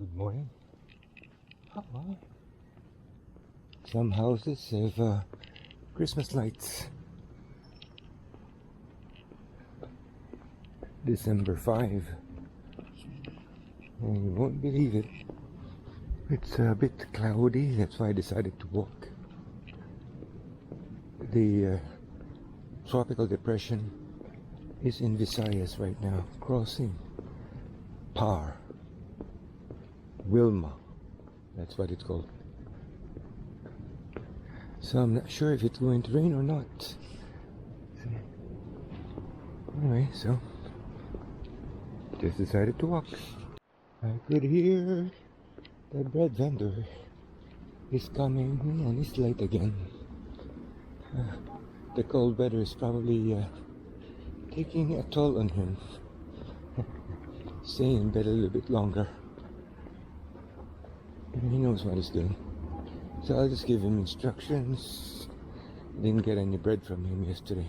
Good morning. Some houses have Christmas lights. December 5. And you won't believe it. It's a bit cloudy, that's why I decided to walk. The tropical depression is in Visayas right now, crossing Par. Wilma, that's what it's called. So I'm not sure if it's going to rain or not. Anyway, so just decided to walk. I could hear the bread vendor is coming and it's late again. The cold weather is probably taking a toll on him. Staying in bed a little bit longer. He knows what he's doing. So I'll just give him instructions. Didn't get any bread from him yesterday.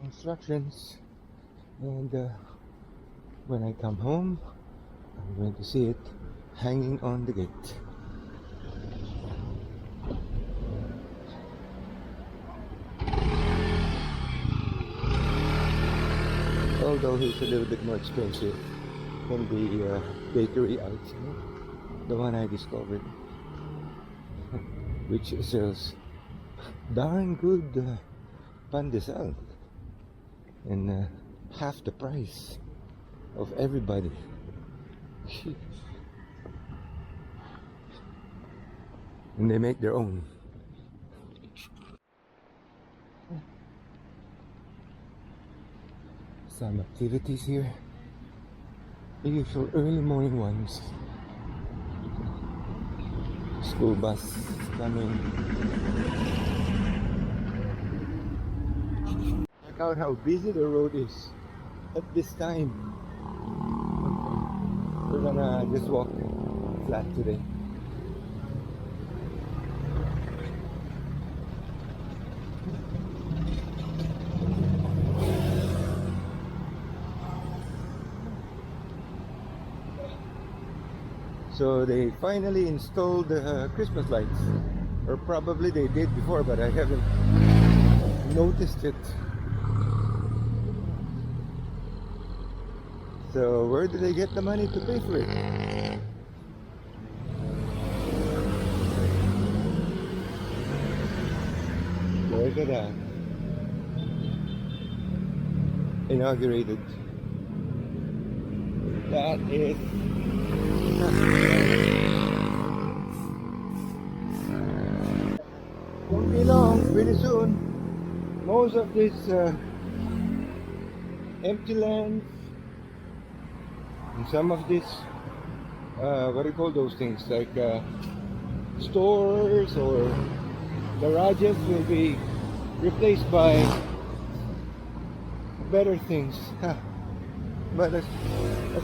Instructions. And when I come home, I'm going to see it hanging on the gate. Although he's a little bit more expensive than the bakery outside, the one I discovered, which sells darn good pandesal and half the price of everybody. And they make their own. Some activities here. The usual early morning ones. School bus coming. Check out how busy the road is at this time. We're gonna just walk flat today. So they finally installed the Christmas lights, or probably they did before, but I haven't noticed it. So where do they get the money to pay for it? Look at that. Inaugurated. That is won't be long, pretty soon. Most of these empty lands and some of these what do you call those things, like stores or garages, will be replaced by better things. But as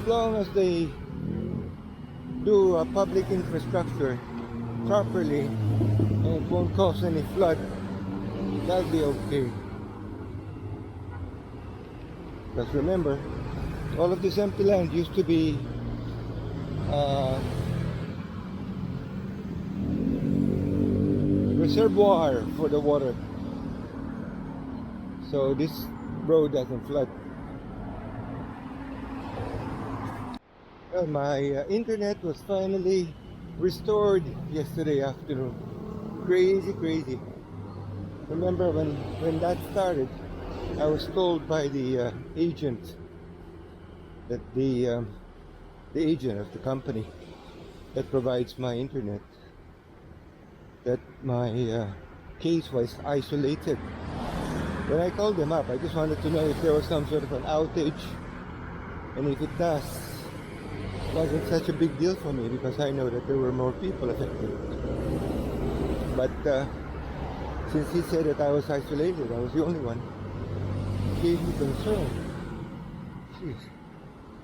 long as they do a public infrastructure properly and it won't cause any flood, that'll be okay. Because remember, all of this empty land used to be reservoir for the water, so this road doesn't flood. My internet was finally restored yesterday afternoon. Crazy. Remember when that started, I was told by the agent, that the agent of the company that provides my internet, that my case was isolated. When I called them up, I just wanted to know if there was some sort of an outage, and if it wasn't such a big deal for me, because I know that there were more people affected. But since he said that I was isolated, I was the only one, it gave me concern. Jeez.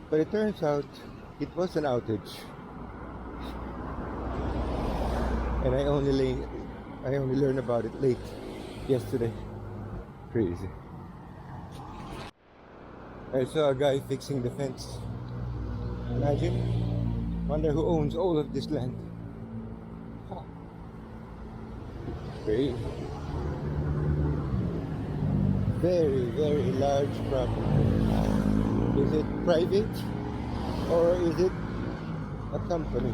But it turns out it was an outage, and I only learned about it late yesterday. Crazy. I saw a guy fixing the fence. Imagine. Wonder who owns all of this land. Huh. Very, very, very large property. Is it private or is it a company?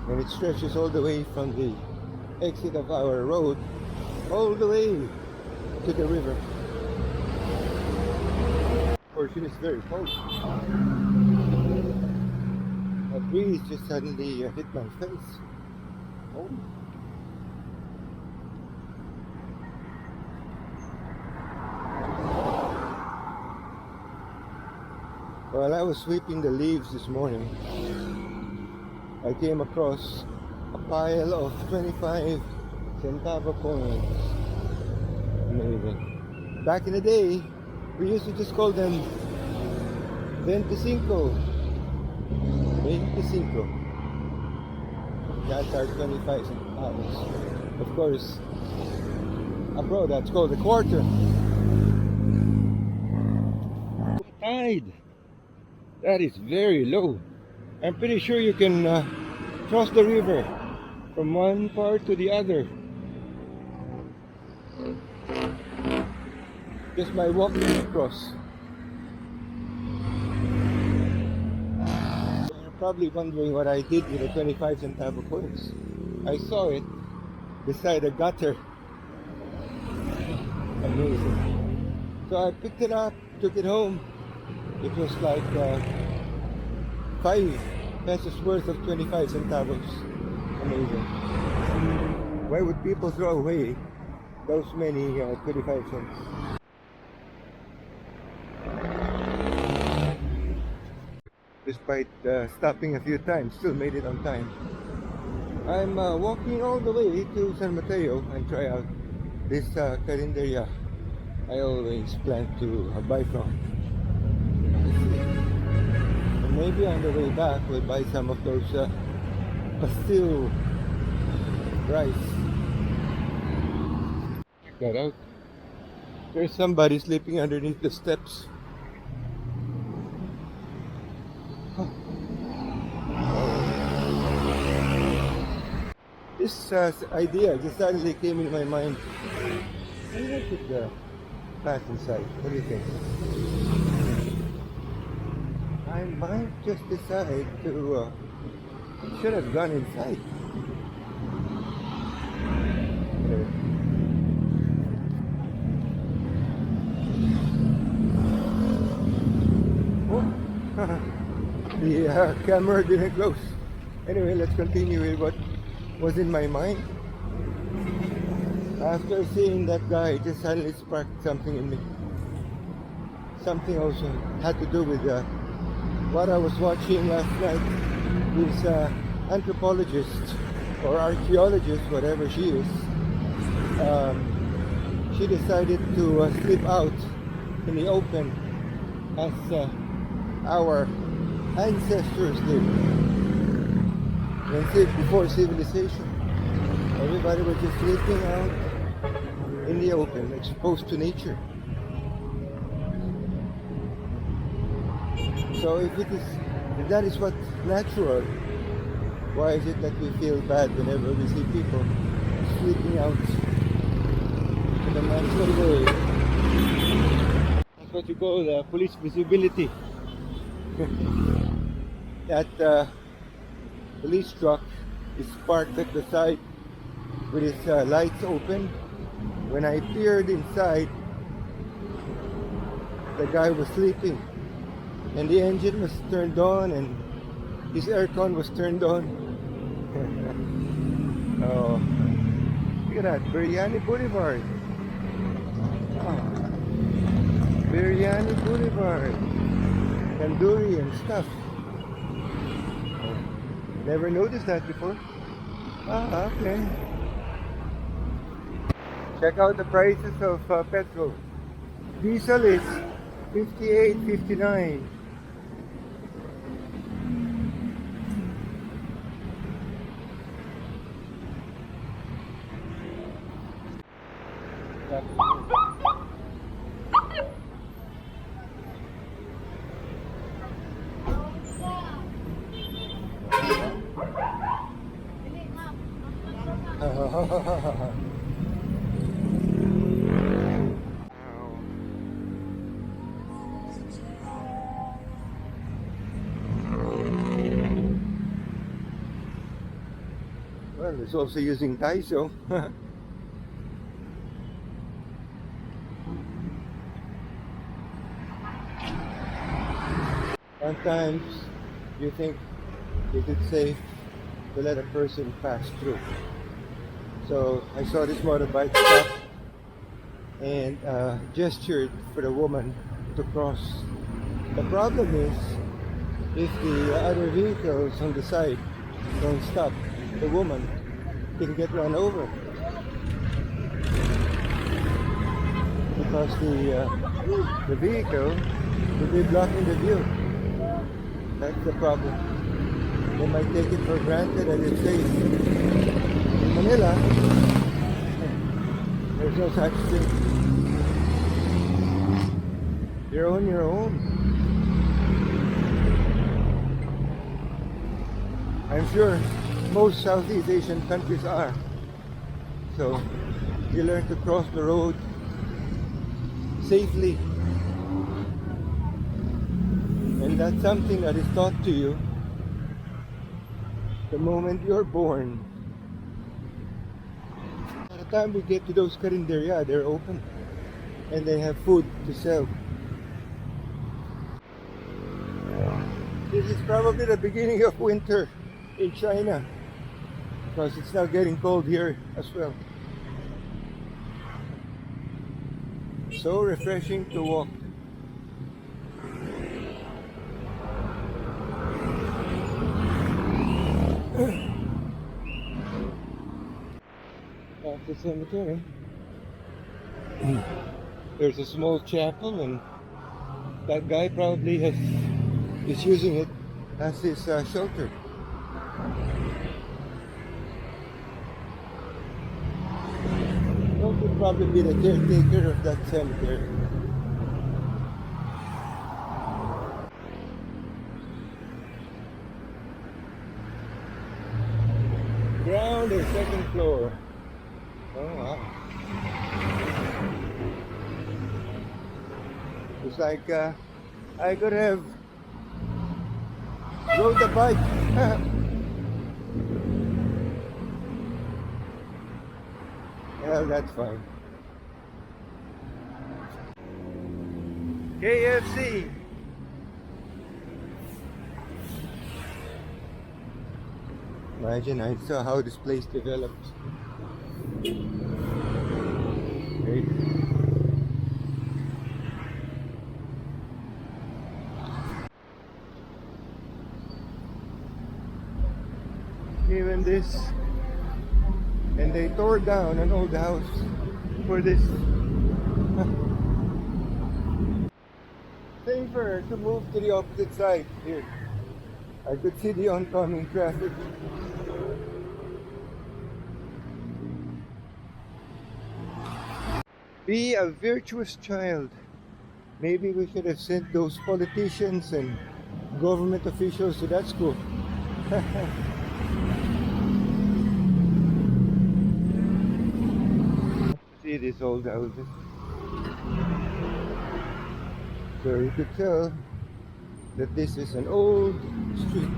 And it stretches all the way from the exit of our road all the way to the river. Portion is very cold. A breeze just suddenly hit my face. Oh. While I was sweeping the leaves this morning, I came across a pile of 25 centavo coins. Amazing. Back in the day, we used to just call them 25. 25. That's our 25 centavos. Of course, abroad that's called a quarter. Tide. That is very low. I'm pretty sure you can cross the river from one part to the other just by walking across. You're probably wondering what I did with the 25 centavo coins. I saw it beside a gutter. Amazing. So I picked it up, took it home. It was like 5 pesos worth of 25 centavos. Amazing. Why would people throw away those many 25 cents? Despite stopping a few times, still made it on time. I'm walking all the way to San Mateo and try out this carinderia I always plan to buy from. And maybe on the way back we'll buy some of those pastil rice. Check that out. There's somebody sleeping underneath the steps. This idea just suddenly came into my mind. Maybe I should pass inside. What do you think? I might just decide to should have gone inside. Oh, the camera didn't close. Anyway, let's continue with what was in my mind. After seeing that guy, it just suddenly sparked something in me. Something also had to do with what I was watching last night. This anthropologist or archaeologist, whatever she is, she decided to sleep out in the open as our ancestors did. And before civilization, everybody was just sleeping out in the open, exposed to nature. So if that is what's natural, why is it that we feel bad whenever we see people sleeping out in a natural way? That's what you call the police visibility. That police truck is parked at the side with its lights open. When I peered inside, the guy was sleeping and the engine was turned on and his aircon was turned on. Oh, look at that, Biryani Boulevard. Oh, Biryani Boulevard, tandoori and stuff. Never noticed that before. Ah, okay. Check out the prices of petrol. Diesel is 58.59. Well, it's also using thse. Sometimes you think is it safe to let a person pass through. So I saw this motorbike stop and gestured for the woman to cross. The problem is if the other vehicles on the side don't stop, the woman can get run over because the vehicle will be blocking the view. That's the problem. They might take it for granted that it's safe. In Manila, there's no such thing. You're on your own. I'm sure most Southeast Asian countries are. So you learn to cross the road safely. And that's something that is taught to you the moment you're born. By the time we get to those carinderias, they're open and they have food to sell. This is probably the beginning of winter in China because it's now getting cold here as well. So refreshing to walk. At the cemetery, there's a small chapel, and that guy probably is using it as his shelter. That would probably be the caretaker of that cemetery. Ground or second floor. Oh wow. It's like I could have rode the bike. Well, that's fine. KFC. Imagine I saw how this place developed. Great. Even this, and they tore down an old house for this. Safer to move to the opposite side here. I could see the oncoming traffic. Be a virtuous child. Maybe we should have sent those politicians and government officials to that school. See these old houses. So you could tell that this is an old street.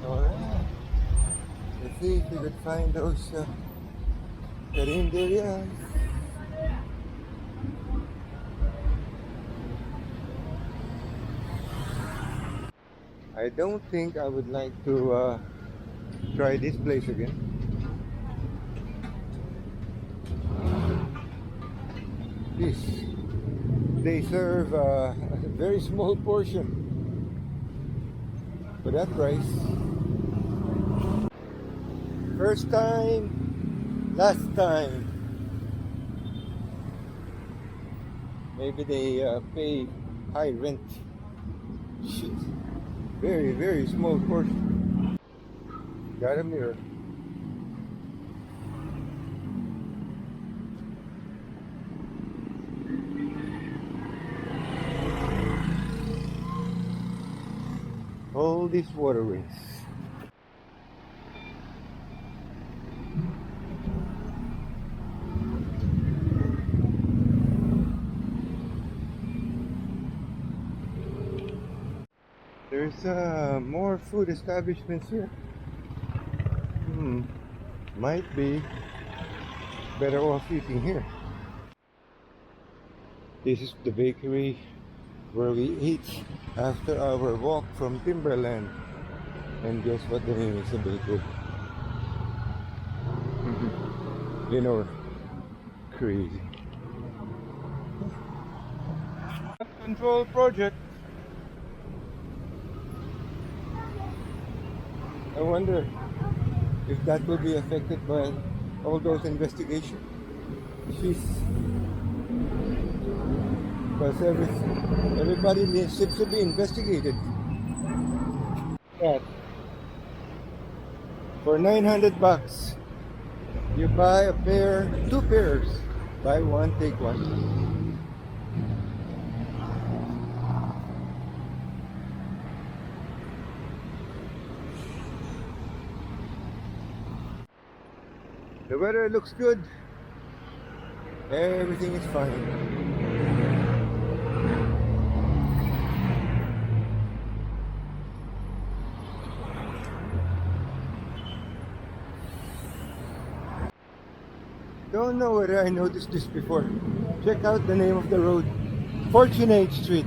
Alright, let's see if we could find those carinderias. I don't think I would like to try this place again. They serve a very small portion for that price. First time, last time. Maybe they pay high rent. Shit. Very, very small portion. Got a mirror. all these waterways. There's more food establishments here. Might be better off eating here. This is the bakery where we eat after our walk from Timberland. And guess what the name is, a bakery? You know, crazy. Control project. I wonder if that will be affected by all those investigations. Because everybody seems to be investigated. That for $900, you buy a pair, 2 pairs. Buy one, take one. The weather looks good. Everything is fine. Don't know whether I noticed this before. Check out the name of the road. Fortunate Street.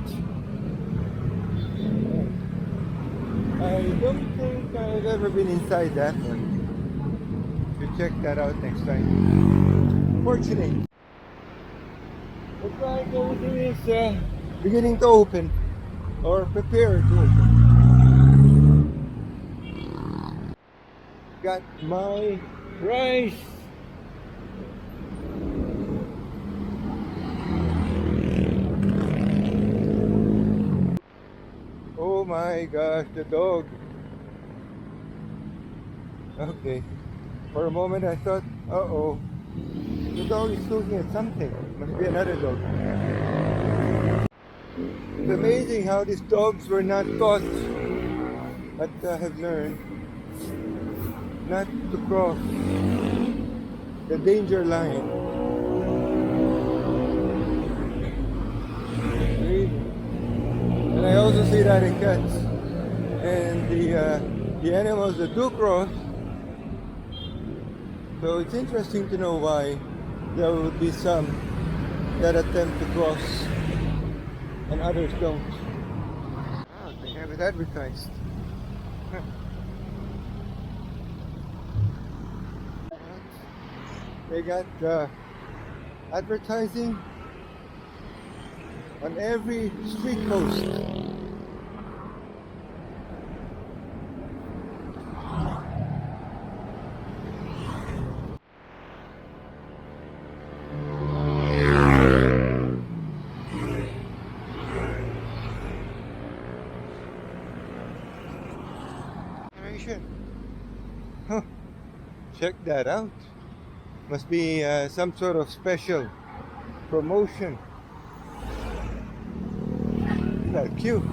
I don't think I've ever been inside that one. Check that out next time. Fortunate. Looks like everything is beginning to open or prepare to open. Got my rice. Oh my gosh, the dog. Okay. For a moment I thought, uh-oh, the dog is looking at something. Must be another dog. It's amazing how these dogs were not taught, but have learned not to cross the danger line. And I also see that in cats. And the animals that do cross. So it's interesting to know why there will be some that attempt to cross and others don't. Oh, they have it advertised. Huh. They got advertising on every street post. Huh. Check that out. Must be some sort of special promotion. Isn't that cute?